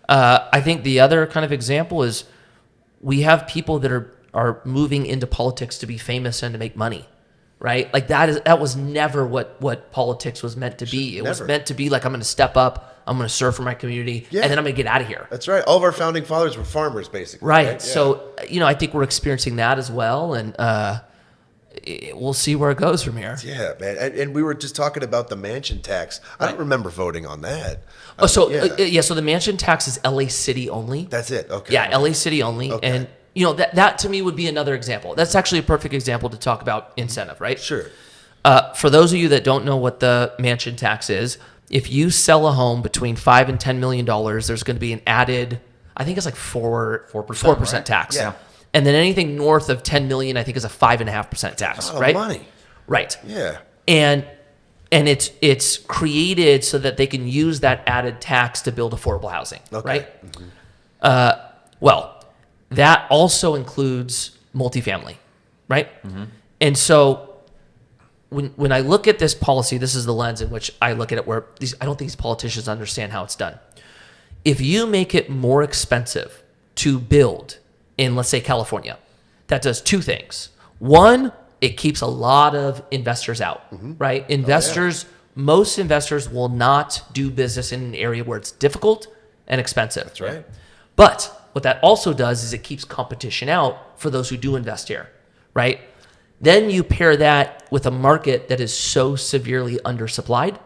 I think the other kind of example is, we have people that are moving into politics to be famous and to make money, right? Like, that was never what politics was meant to be. It was meant to be like, I'm going to step up, I'm going to serve for my community, and then I'm going to get out of here. That's right. All of our founding fathers were farmers, basically. Right. Yeah. So, I think we're experiencing that as well, and we'll see where it goes from here. Yeah, man. And we were just talking about the mansion tax. I don't remember voting on that. So the mansion tax is LA City only. That's it. Okay. Yeah, LA City only. Okay. And, that to me would be another example. That's actually a perfect example to talk about incentive, right? Sure. For those of you that don't know what the mansion tax is, if you sell a home between $5 and $10 million, there's going to be an added, I think it's like 4% right? tax. Yeah. And then anything north of 10 million, I think, is a 5.5% tax. Oh, right? Money. Right. Yeah. And it's created so that they can use that added tax to build affordable housing. Okay. Right. Well, that also includes multifamily, right? And so when I look at this policy, this is the lens in which I look at it. Where I don't think these politicians understand how it's done. If you make it more expensive to build in, let's say, California, that does two things. One, it keeps a lot of investors out, right? Investors, most investors will not do business in an area where it's difficult and expensive. That's right. But what that also does is it keeps competition out for those who do invest here, right? Then you pair that with a market that is so severely undersupplied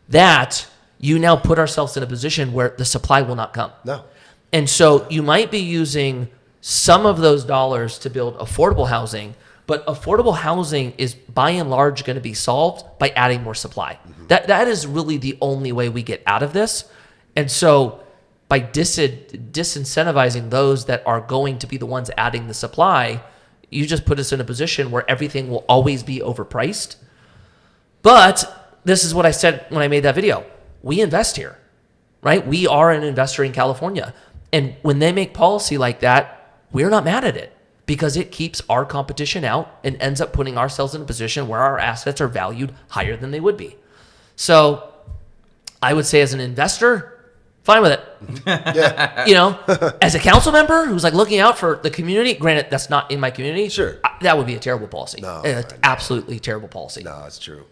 that you now put ourselves in a position where the supply will not come. No. And so you might be using some of those dollars to build affordable housing, but affordable housing is by and large going to be solved by adding more supply. That is really the only way we get out of this. And so by disincentivizing those that are going to be the ones adding the supply, you just put us in a position where everything will always be overpriced. But this is what I said when I made that video. We invest here, right? We are an investor in California. And when they make policy like that, we're not mad at it because it keeps our competition out and ends up putting ourselves in a position where our assets are valued higher than they would be. So I would say as an investor, fine with it. Yeah. You know, as a council member who's like looking out for the community, granted, that's not in my community. Sure. That would be a terrible policy. No, It's absolutely terrible policy. No, it's true.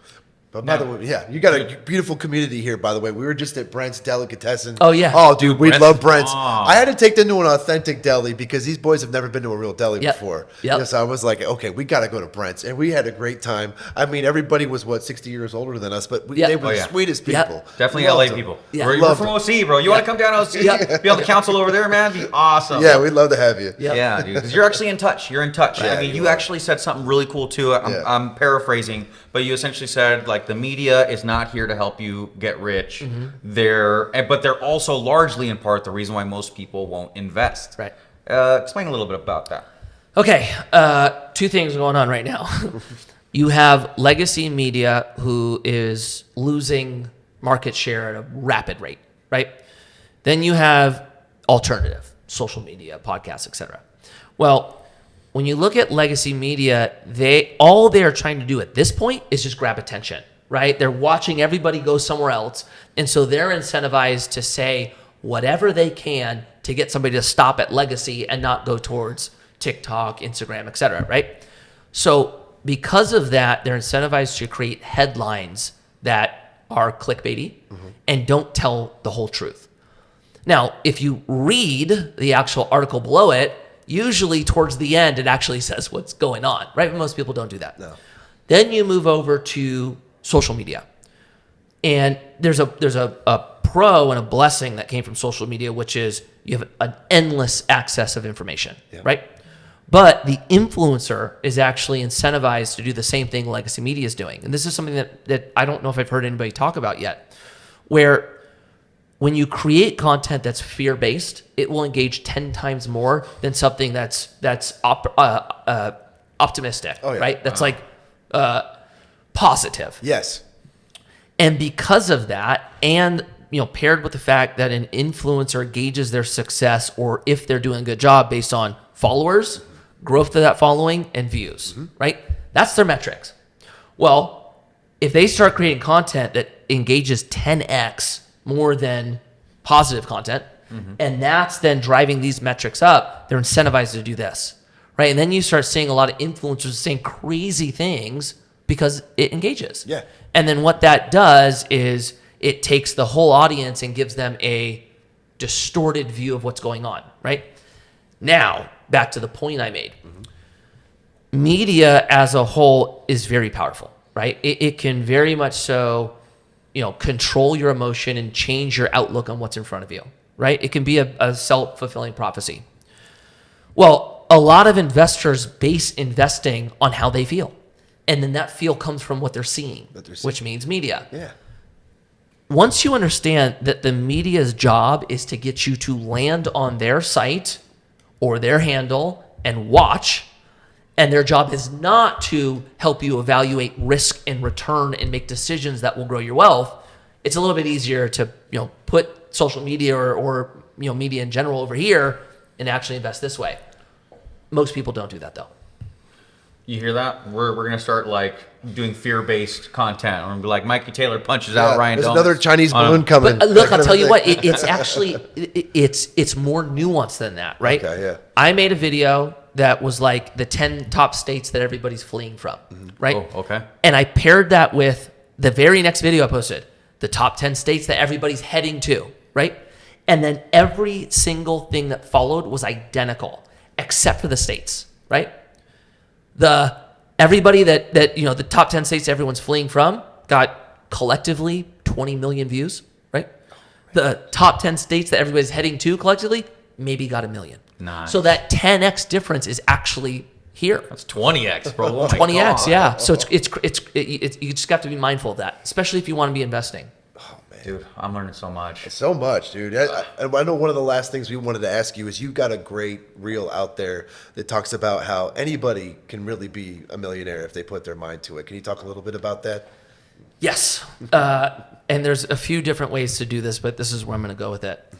But by the way, yeah, you got a beautiful community here, by the way. We were just at Brent's Delicatessen. Oh, yeah. Oh, dude, we Brent's love Brent's. bomb. I had to take them to an authentic deli because these boys have never been to a real deli Yep. before. Yep. So I was like, okay, we got to go to Brent's. And we had a great time. I mean, everybody was, 60 years older than us, but Yeah. they were Oh, the yeah. sweetest Yep. people. Definitely Loved LA them. people. Yeah. We're Loved from them. OC, bro. You want to come down to OC? Yep. Be on the council over there, man? Be awesome. Yeah, we'd love to have you. Yep. Yeah, dude, because you're actually in touch. You're in touch. Yeah, I mean, you you are. actually said something really cool too. Yeah. I'm paraphrasing, but you essentially said like the media is not here to help you get rich. But they're also largely in part the reason why most people won't invest. Right. Explain a little bit about that. Okay, two things going on right now. You have legacy media who is losing market share at a rapid rate, right? Then you have alternative, social media, podcasts, etc. Well, when you look at legacy media, all they're trying to do at this point is just grab attention, right? They're watching everybody go somewhere else, and so they're incentivized to say whatever they can to get somebody to stop at legacy and not go towards TikTok, Instagram, etc., right? So because of that, they're incentivized to create headlines that are clickbaity and don't tell the whole truth. Now, if you read the actual article below it, usually towards the end, it actually says what's going on, right? But most people don't do that. No. Then you move over to social media. And there's a pro and a blessing that came from social media, which is you have an endless access of information, right? But the influencer is actually incentivized to do the same thing legacy media is doing. And this is something that I don't know if I've heard anybody talk about yet, where when you create content that's fear-based, it will engage 10 times more than something that's optimistic, Oh, yeah. right? That's like positive. Yes. And because of that, and paired with the fact that an influencer gauges their success or if they're doing a good job based on followers, growth of that following, and views, right? That's their metrics. Well, if they start creating content that engages 10x more than positive content, and that's then driving these metrics up, they're incentivized to do this, right? And then you start seeing a lot of influencers saying crazy things because it engages. Yeah. And then what that does is it takes the whole audience and gives them a distorted view of what's going on, right? Now, back to the point I made. Media as a whole is very powerful, right? It can very much so, control your emotion and change your outlook on what's in front of you, right? It can be a self-fulfilling prophecy. Well, a lot of investors base investing on how they feel. And then that feel comes from what they're seeing, which means media. Yeah. Once you understand that the media's job is to get you to land on their site or their handle and watch, and their job is not to help you evaluate risk and return and make decisions that will grow your wealth, it's a little bit easier to put social media or media in general over here and actually invest this way. Most people don't do that though. You hear that? We're gonna start like doing fear-based content. Or be like, Mikey Taylor punches out Ryan There's Domis another Chinese balloon coming. But look, I'll tell you what, it's actually, it's more nuanced than that, right? Okay, yeah. I made a video that was like the 10 top states that everybody's fleeing from, right? Oh, okay. And I paired that with the very next video I posted, the top 10 states that everybody's heading to, right? And then every single thing that followed was identical, except for the states, right? Everybody that the top 10 states everyone's fleeing from got collectively 20 million views, right? The top 10 states that everybody's heading to collectively maybe got 1 million. Nice. So that 10x difference is actually here. That's 20x, bro. Oh my 20x, God. yeah. So it's you just have to be mindful of that, especially if you want to be investing. Dude, I'm learning so much. So much, dude. I know one of the last things we wanted to ask you is you got a great reel out there that talks about how anybody can really be a millionaire if they put their mind to it. Can you talk a little bit about that? Yes. And there's a few different ways to do this, but this is where I'm going to go with it.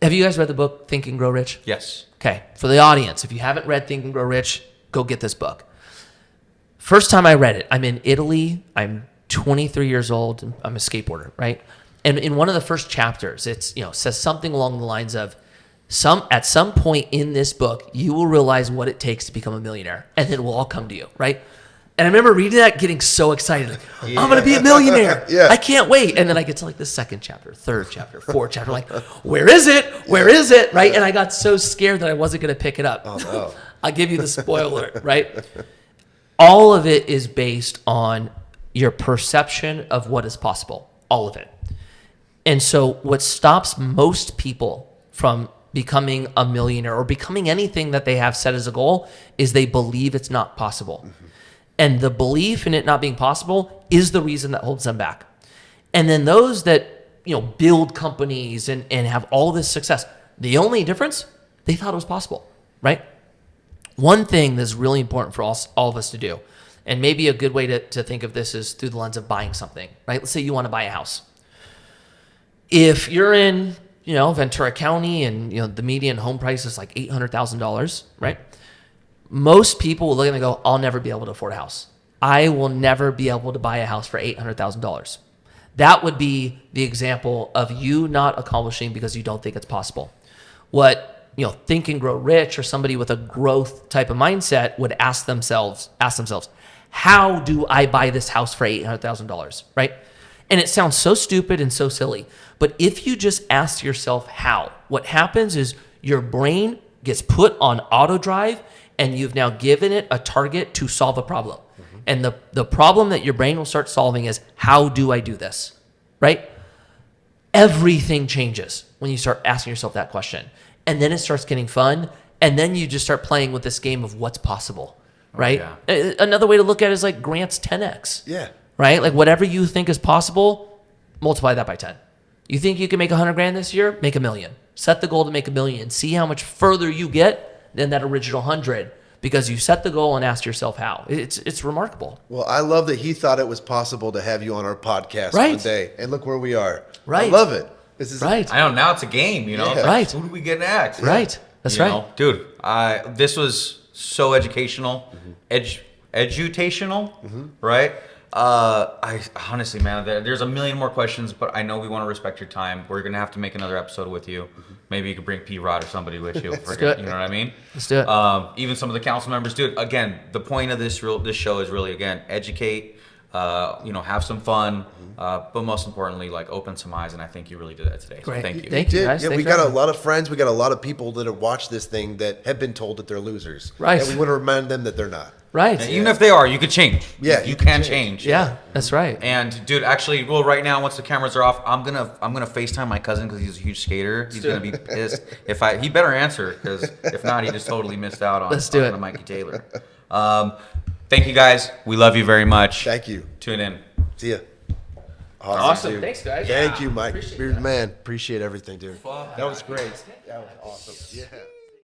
Have you guys read the book Think and Grow Rich? Yes. Okay. For the audience, if you haven't read Think and Grow Rich, go get this book. First time I read it, I'm in Italy. I'm 23 years old. And I'm a skateboarder, right? And in one of the first chapters, it's says something along the lines of, at some point in this book, you will realize what it takes to become a millionaire, and it will all come to you, right? And I remember reading that, getting so excited. Like, I'm going to be a millionaire. Yeah. I can't wait. And then I get to like the second chapter, third chapter, fourth chapter. Like, where is it? Where is it? Right? And I got so scared that I wasn't going to pick it up. Oh, no. I'll give you the spoiler, right? All of it is based on your perception of what is possible. All of it. And so what stops most people from becoming a millionaire or becoming anything that they have set as a goal is they believe it's not possible. Mm-hmm. And the belief in it not being possible is the reason that holds them back. And then those that, build companies and have all this success, the only difference, they thought it was possible, right? One thing that's really important for all of us to do, and maybe a good way to think of this is through the lens of buying something, right? Let's say you want to buy a house. If you're in, Ventura County and, the median home price is like $800,000, right? Most people will look and go, I'll never be able to afford a house. I will never be able to buy a house for $800,000. That would be the example of you not accomplishing because you don't think it's possible. What, Think and Grow Rich or somebody with a growth type of mindset would ask themselves, how do I buy this house for $800,000, right? And it sounds so stupid and so silly. But if you just ask yourself how, what happens is your brain gets put on auto drive and you've now given it a target to solve a problem. Mm-hmm. And the problem that your brain will start solving is, how do I do this, right? Everything changes when you start asking yourself that question. And then it starts getting fun. And then you just start playing with this game of what's possible, right? Oh, yeah. Another way to look at it is like Grant's 10X. Yeah. Right? Like whatever you think is possible, multiply that by 10. You think you can make $100,000 this year? Make $1 million. Set the goal to make $1 million. See how much further you get than that original 100 because you set the goal and asked yourself how. It's remarkable. Well, I love that he thought it was possible to have you on our podcast right. one day, and look where we are. Right. I love it. This is right. I know, now it's a game, Yeah. It's like, right. Who do we get next? Right. That's right. Dude, this was so educational, edutational, right? I honestly, man, there's a million more questions, but I know we want to respect your time. We're gonna have to make another episode with you. Maybe you could bring P-Rod or somebody with you. Let's do it. You know what I mean? Let's do it. Even some of the council members, dude. Again, the point of this show is really educate. Have some fun, but most importantly, like open some eyes. And I think you really did that today. Great. So thank you. Thank you, guys. Yeah, Thanks we for got a having me. lot of friends. We got a lot of people that have watched this thing that have been told that they're losers. Right. And we want to remind them that they're not. Right. And even if they are, you could change. Yeah, you can change. Yeah, that's right. And dude, actually, well, right now, once the cameras are off, I'm gonna FaceTime my cousin because he's a huge skater. He's gonna be pissed he better answer, because if not, he just totally missed out on Let's do it. Mikey Taylor. Thank you guys. We love you very much. Thank you. Tune in. See ya. Awesome. dude. Thanks, guys. Thank you, Mike. Appreciate You're that. the man. Appreciate everything, dude. That was great. That was awesome. Yeah.